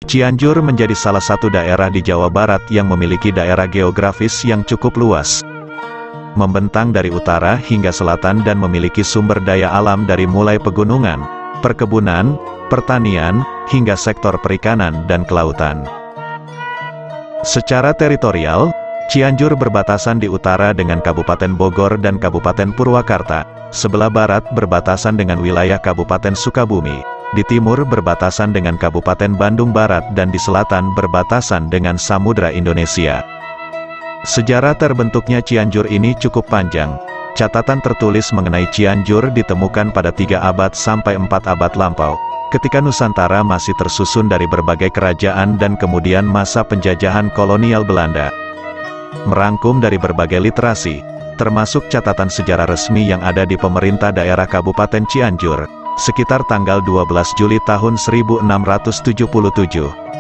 Cianjur menjadi salah satu daerah di Jawa Barat yang memiliki daerah geografis yang cukup luas, membentang dari utara hingga selatan dan memiliki sumber daya alam dari mulai pegunungan, perkebunan, pertanian, hingga sektor perikanan dan kelautan. Secara teritorial, Cianjur berbatasan di utara dengan Kabupaten Bogor dan Kabupaten Purwakarta, sebelah barat berbatasan dengan wilayah Kabupaten Sukabumi, di timur berbatasan dengan Kabupaten Bandung Barat dan di selatan berbatasan dengan Samudra Indonesia. Sejarah terbentuknya Cianjur ini cukup panjang. Catatan tertulis mengenai Cianjur ditemukan pada 3 abad sampai 4 abad lampau, ketika Nusantara masih tersusun dari berbagai kerajaan dan kemudian masa penjajahan kolonial Belanda. Merangkum dari berbagai literasi, termasuk catatan sejarah resmi yang ada di pemerintah daerah Kabupaten Cianjur, sekitar tanggal 12 Juli tahun 1677,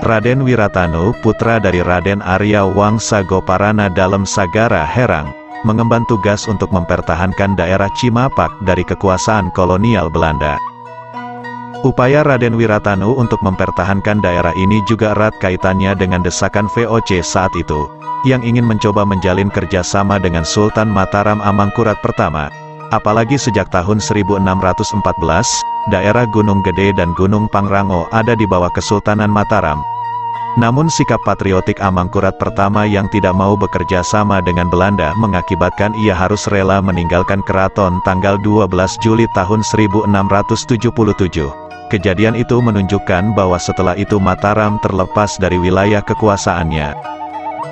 Raden Wiratanu, putra dari Raden Arya Wangsa Goparana dalam Sagara Herang, mengemban tugas untuk mempertahankan daerah Cimapak dari kekuasaan kolonial Belanda. Upaya Raden Wiratanu untuk mempertahankan daerah ini juga erat kaitannya dengan desakan VOC saat itu, yang ingin mencoba menjalin kerjasama dengan Sultan Mataram Amangkurat I. Apalagi sejak tahun 1614, daerah Gunung Gede dan Gunung Pangrango ada di bawah Kesultanan Mataram. Namun sikap patriotik Amangkurat I yang tidak mau bekerja sama dengan Belanda mengakibatkan ia harus rela meninggalkan keraton tanggal 12 Juli tahun 1677. Kejadian itu menunjukkan bahwa setelah itu Mataram terlepas dari wilayah kekuasaannya.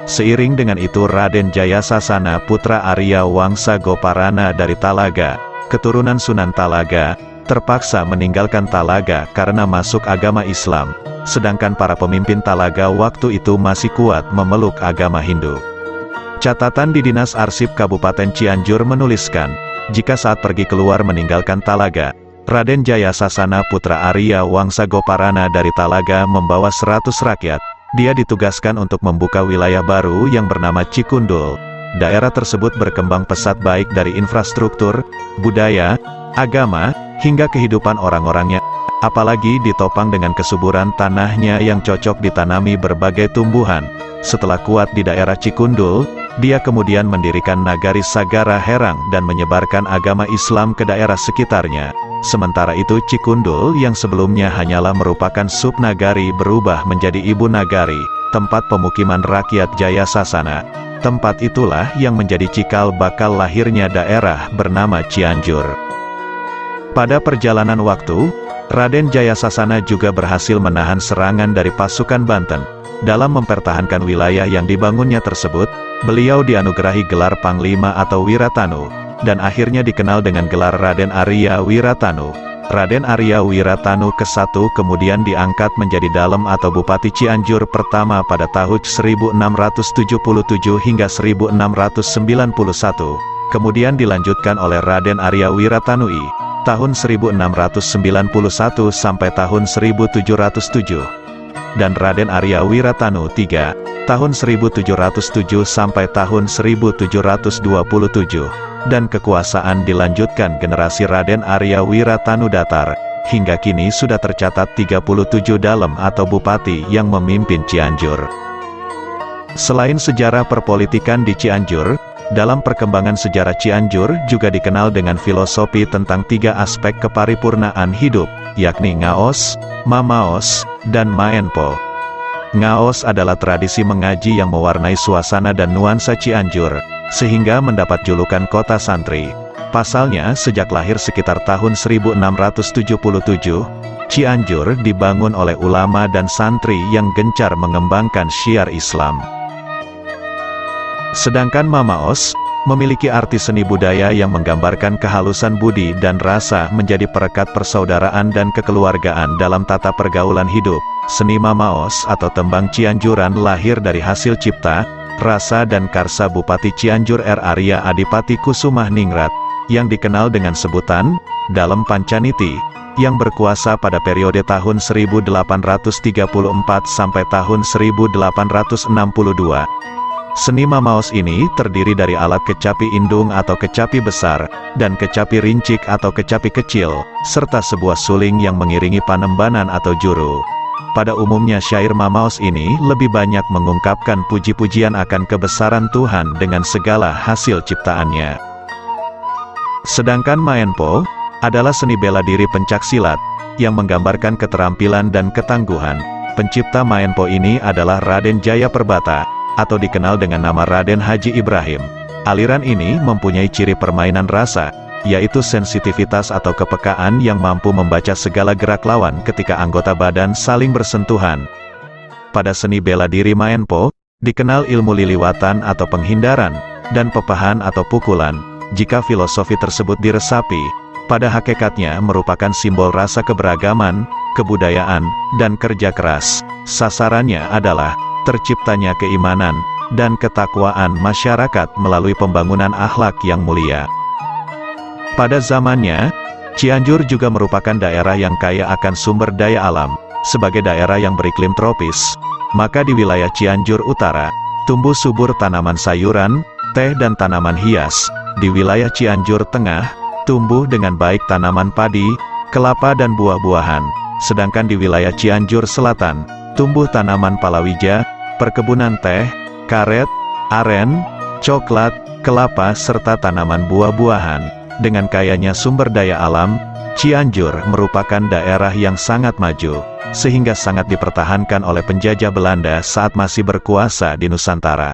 Seiring dengan itu Raden Jayasasana putra Arya Wangsa Goparana dari Talaga, keturunan Sunan Talaga, terpaksa meninggalkan Talaga karena masuk agama Islam, sedangkan para pemimpin Talaga waktu itu masih kuat memeluk agama Hindu. Catatan di Dinas Arsip Kabupaten Cianjur menuliskan, jika saat pergi keluar meninggalkan Talaga, Raden Jayasasana putra Arya Wangsa Goparana dari Talaga membawa 100 rakyat, dia ditugaskan untuk membuka wilayah baru yang bernama Cikundul. Daerah tersebut berkembang pesat baik dari infrastruktur, budaya, agama, hingga kehidupan orang-orangnya, apalagi ditopang dengan kesuburan tanahnya yang cocok ditanami berbagai tumbuhan. Setelah kuat di daerah Cikundul, dia kemudian mendirikan Nagari Sagara Herang dan menyebarkan agama Islam ke daerah sekitarnya. Sementara itu Cikundul yang sebelumnya hanyalah merupakan sub-nagari berubah menjadi ibu nagari, tempat pemukiman rakyat Jayasasana. Tempat itulah yang menjadi cikal bakal lahirnya daerah bernama Cianjur. Pada perjalanan waktu, Raden Jayasasana juga berhasil menahan serangan dari pasukan Banten. Dalam mempertahankan wilayah yang dibangunnya tersebut, beliau dianugerahi gelar Panglima atau Wiratanu, dan akhirnya dikenal dengan gelar Raden Arya Wiratanu. Raden Arya Wiratanu ke-1 kemudian diangkat menjadi Dalem atau Bupati Cianjur pertama pada tahun 1677 hingga 1691. Kemudian dilanjutkan oleh Raden Arya Wiratanu I, tahun 1691 sampai tahun 1707. Dan Raden Arya Wiratanu III, tahun 1707 sampai tahun 1727. Dan kekuasaan dilanjutkan generasi Raden Arya Wiratanu Datar. Hingga kini sudah tercatat 37 Dalem atau Bupati yang memimpin Cianjur. Selain sejarah perpolitikan di Cianjur, dalam perkembangan sejarah Cianjur juga dikenal dengan filosofi tentang 3 aspek keparipurnaan hidup, yakni Ngaos, Mamaos, dan Maenpo. Ngaos adalah tradisi mengaji yang mewarnai suasana dan nuansa Cianjur, sehingga mendapat julukan kota santri. Pasalnya, sejak lahir sekitar tahun 1677, Cianjur dibangun oleh ulama dan santri yang gencar mengembangkan syiar Islam. Sedangkan Mamaos memiliki arti seni budaya yang menggambarkan kehalusan budi dan rasa menjadi perekat persaudaraan dan kekeluargaan dalam tata pergaulan hidup. Seni Mamaos atau tembang Cianjuran lahir dari hasil cipta, rasa dan karsa Bupati Cianjur R. Arya Adipati Kusumah Ningrat, yang dikenal dengan sebutan Dalem Pancaniti, yang berkuasa pada periode tahun 1834 sampai tahun 1862. Seni Mamaos ini terdiri dari alat kecapi indung atau kecapi besar, dan kecapi rincik atau kecapi kecil, serta sebuah suling yang mengiringi panembanan atau juru. Pada umumnya syair Mamaos ini lebih banyak mengungkapkan puji-pujian akan kebesaran Tuhan dengan segala hasil ciptaannya. Sedangkan Maenpo adalah seni bela diri pencaksilat, yang menggambarkan keterampilan dan ketangguhan. Pencipta Maenpo ini adalah Raden Jayaperbata, atau dikenal dengan nama Raden Haji Ibrahim. Aliran ini mempunyai ciri permainan rasa, yaitu sensitivitas atau kepekaan yang mampu membaca segala gerak lawan ketika anggota badan saling bersentuhan. Pada seni bela diri Maenpo, dikenal ilmu liliwatan atau penghindaran, dan pepahan atau pukulan. Jika filosofi tersebut diresapi, pada hakikatnya merupakan simbol rasa keberagaman, kebudayaan, dan kerja keras. Sasarannya adalah terciptanya keimanan dan ketakwaan masyarakat melalui pembangunan akhlak yang mulia. Pada zamannya, Cianjur juga merupakan daerah yang kaya akan sumber daya alam. Sebagai daerah yang beriklim tropis, maka di wilayah Cianjur Utara, tumbuh subur tanaman sayuran, teh dan tanaman hias. Di wilayah Cianjur Tengah, tumbuh dengan baik tanaman padi, kelapa dan buah-buahan. Sedangkan di wilayah Cianjur Selatan, tumbuh tanaman palawija, perkebunan teh, karet, aren, coklat, kelapa serta tanaman buah-buahan. Dengan kayanya sumber daya alam, Cianjur merupakan daerah yang sangat maju, sehingga sangat dipertahankan oleh penjajah Belanda saat masih berkuasa di Nusantara.